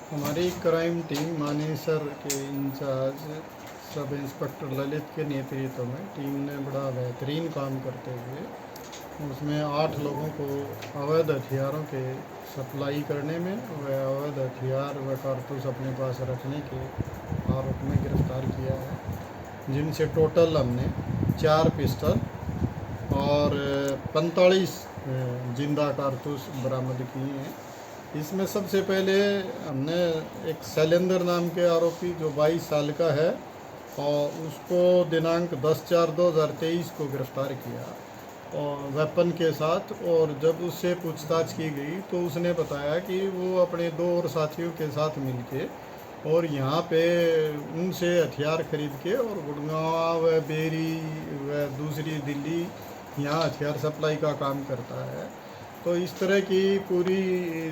हमारी crime team Manesar के in charge sub inspector Lalit के नेतृत्व में टीम ने बड़ा बेहतरीन काम करते हुए उसमें 8 लोगों को अवैध हथियारों के सप्लाई करने में व अवैध हथियार व कारतूस अपने पास रखने के आरोप में गिरफ्तार किया है, जिनसे टोटल हमने 4 पिस्टल और 45 जिंदा कारतूस बरामद किए हैं। इसमें सबसे पहले हमने एक शैलेंद्र नाम के आरोपी जो 22 साल का है और उसको दिनांक 10/4/2023 को गिरफ्तार किया और वेपन के साथ। और जब उससे पूछताछ की गई तो उसने बताया कि वो अपने 2 और साथियों के साथ मिलके और यहाँ पे उनसे हथियार खरीद के और गुड़गांव व बेरी व दूसरी दिल्ली यहाँ हथियार सप्लाई का काम करता है। तो इस तरह की पूरी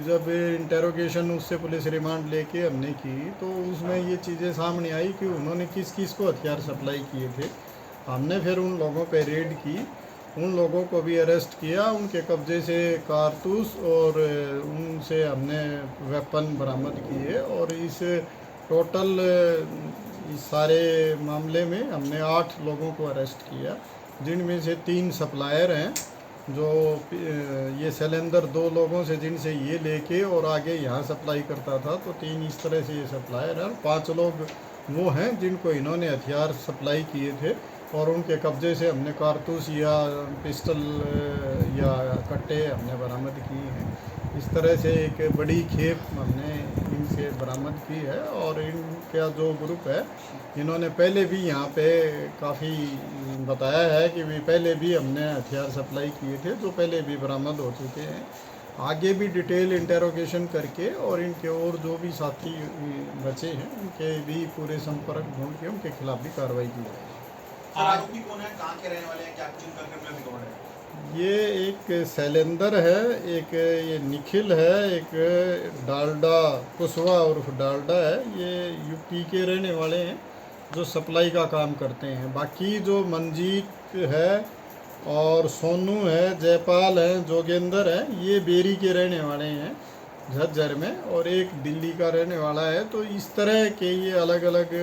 जब इंटेरोगेशन उससे पुलिस रिमांड लेके हमने की तो उसमें ये चीज़ें सामने आई कि उन्होंने किस किस को हथियार सप्लाई किए थे। हमने फिर उन लोगों पे रेड की, उन लोगों को भी अरेस्ट किया, उनके कब्जे से कारतूस और उनसे हमने वेपन बरामद किए और इस टोटल इस सारे मामले में हमने 8 लोगों को अरेस्ट किया, जिनमें से 3 सप्लायर हैं जो ये सिलेंडर 2 लोगों से जिनसे ये लेके और आगे यहाँ सप्लाई करता था, तो 3 इस तरह से ये सप्लायर हैं। 5 लोग वो हैं जिनको इन्होंने हथियार सप्लाई किए थे और उनके कब्जे से हमने कारतूस या पिस्टल या कट्टे हमने बरामद किए हैं। इस तरह से एक बड़ी खेप हमने इनसे बरामद की है और इनका जो ग्रुप है इन्होंने पहले भी यहाँ पे काफ़ी बताया है कि भी पहले भी हमने हथियार सप्लाई किए थे जो पहले भी बरामद हो चुके हैं। आगे भी डिटेल इंटेरोगेशन करके और इनके और जो भी साथी बचे हैं उनके भी पूरे संपर्क ढूंढ के उनके खिलाफ भी कार्रवाई की जाएगी। आरोपी कौन है, कहाँ के रहने वाले हैं, क्या कुछ इनका क्रिमिनल रिकॉर्ड है? ये एक शैलेंद्र है, एक ये निखिल है, एक डालडा कुशवा उर्फ डालडा है। ये यूपी के रहने वाले हैं जो सप्लाई का काम करते हैं। बाकी जो मंजीत है और सोनू है, जयपाल है, जोगेंद्र है, ये बेरी के रहने वाले हैं झज्जर में, और एक दिल्ली का रहने वाला है। तो इस तरह के ये अलग अलग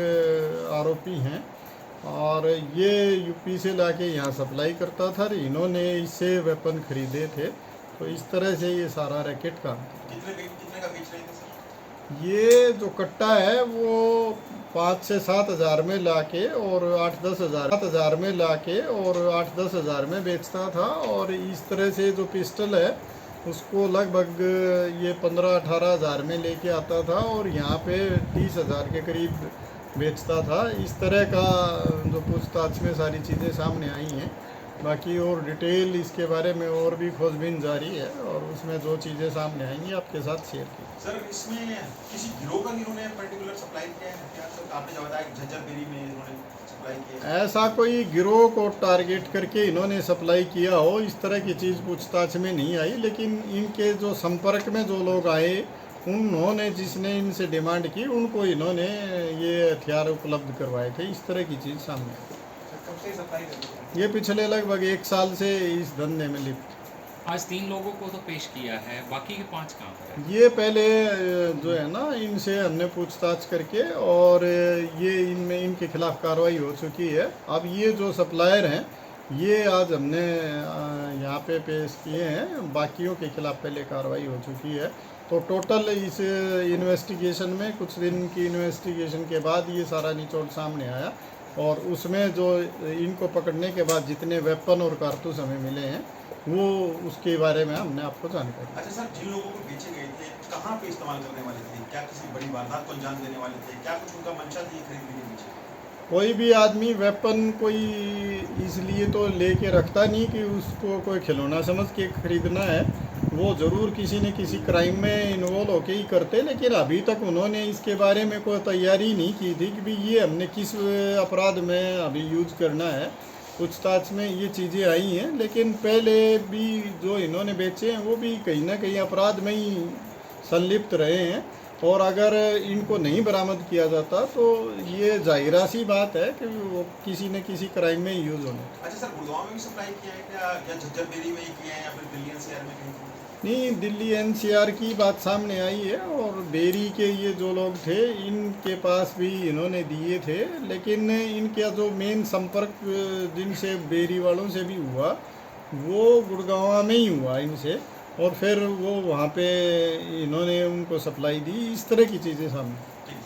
आरोपी हैं और ये यूपी से लाके यहाँ सप्लाई करता था। इन्होंने इससे वेपन खरीदे थे। तो इस तरह से ये सारा रैकेट काम कितने का बेच रहे थे सर? ये जो कट्टा है वो 5 से 7 हज़ार में लाके और 8-10 हज़ार में लाके और 8-10 हज़ार में बेचता था। और इस तरह से जो पिस्टल है उसको लगभग ये 15-18 हज़ार में लेके आता था और यहाँ पे 30 हज़ार के करीब बेचता था। इस तरह का जो पूछताछ में सारी चीज़ें सामने आई हैं। बाकी और डिटेल इसके बारे में और भी खोजबीन जारी है और उसमें जो चीज़ें सामने आएंगी आपके साथ शेयर की। सर इसमें किसी गिरोह का इन्होंने पर्टिकुलर सप्लाई किया है क्या सर? आपने जो बताया झज्जर बेरी में इन्होंने सप्लाई किया है। ऐसा कोई गिरोह को टारगेट करके इन्होंने सप्लाई किया हो इस तरह की चीज़ पूछताछ में नहीं आई, लेकिन इनके जो संपर्क में जो लोग आए उन्होंने जिसने इनसे डिमांड की उनको इन्होंने ये हथियार उपलब्ध करवाए थे। इस तरह की चीज़ सामने आई। कब से सप्लाई कर रहे हैं? ये पिछले लगभग 1 साल से इस धंधे में लिप्त। आज 3 लोगों को तो पेश किया है, बाकी के 5 कहाँ पर है? ये पहले जो है ना इनसे हमने पूछताछ करके और ये इनमें इनके खिलाफ कार्रवाई हो चुकी है। अब ये जो सप्लायर हैं ये आज हमने यहाँ पे पेश किए हैं, बाकियों के खिलाफ पहले कार्रवाई हो चुकी है। तो टोटल इस इन्वेस्टिगेशन में कुछ दिन की इन्वेस्टिगेशन के बाद ये सारा निचोड़ सामने आया और उसमें जो इनको पकड़ने के बाद जितने वेपन और कारतूस हमें मिले हैं वो उसके बारे में हमने आपको जानकारी। अच्छा सर, जिन लोगों को बेचे गए थे कहाँ पे इस्तेमाल करने वाले थे? क्या किसी बड़ी वारदात को अंजाम देने वाले थे? क्या कुछ उनका मंशा थी खरीदने के पीछे? कोई भी आदमी वेपन कोई इसलिए तो लेके रखता नहीं कि उसको कोई खिलौना समझ के खरीदना है। वो ज़रूर किसी न किसी क्राइम में इन्वॉल्व होके ही करते, लेकिन अभी तक उन्होंने इसके बारे में कोई तैयारी नहीं की थी कि भी ये हमने किस अपराध में अभी यूज करना है। पूछताछ में ये चीज़ें आई हैं, लेकिन पहले भी जो इन्होंने बेचे हैं वो भी कहीं ना कहीं अपराध में ही संलिप्त रहे हैं और अगर इनको नहीं बरामद किया जाता तो ये जाहिरा सी बात है कि वो किसी न किसी क्राइम में यूज़ होने। अच्छा सर, गुड़गांव में भी सप्लाई किया है क्या, या झज्जर बेरी में ही किया है या फिर दिल्ली एनसीआर में कहीं? नहीं, दिल्ली एनसीआर की बात सामने आई है और बेरी के ये जो लोग थे इनके पास भी इन्होंने दिए थे, लेकिन इनका जो मेन संपर्क जिनसे बेरी वालों से भी हुआ वो गुड़गांव में ही हुआ इनसे, और फिर वो वहाँ पे इन्होंने उनको सप्लाई दी। इस तरह की चीज़ें सामने। ठीक।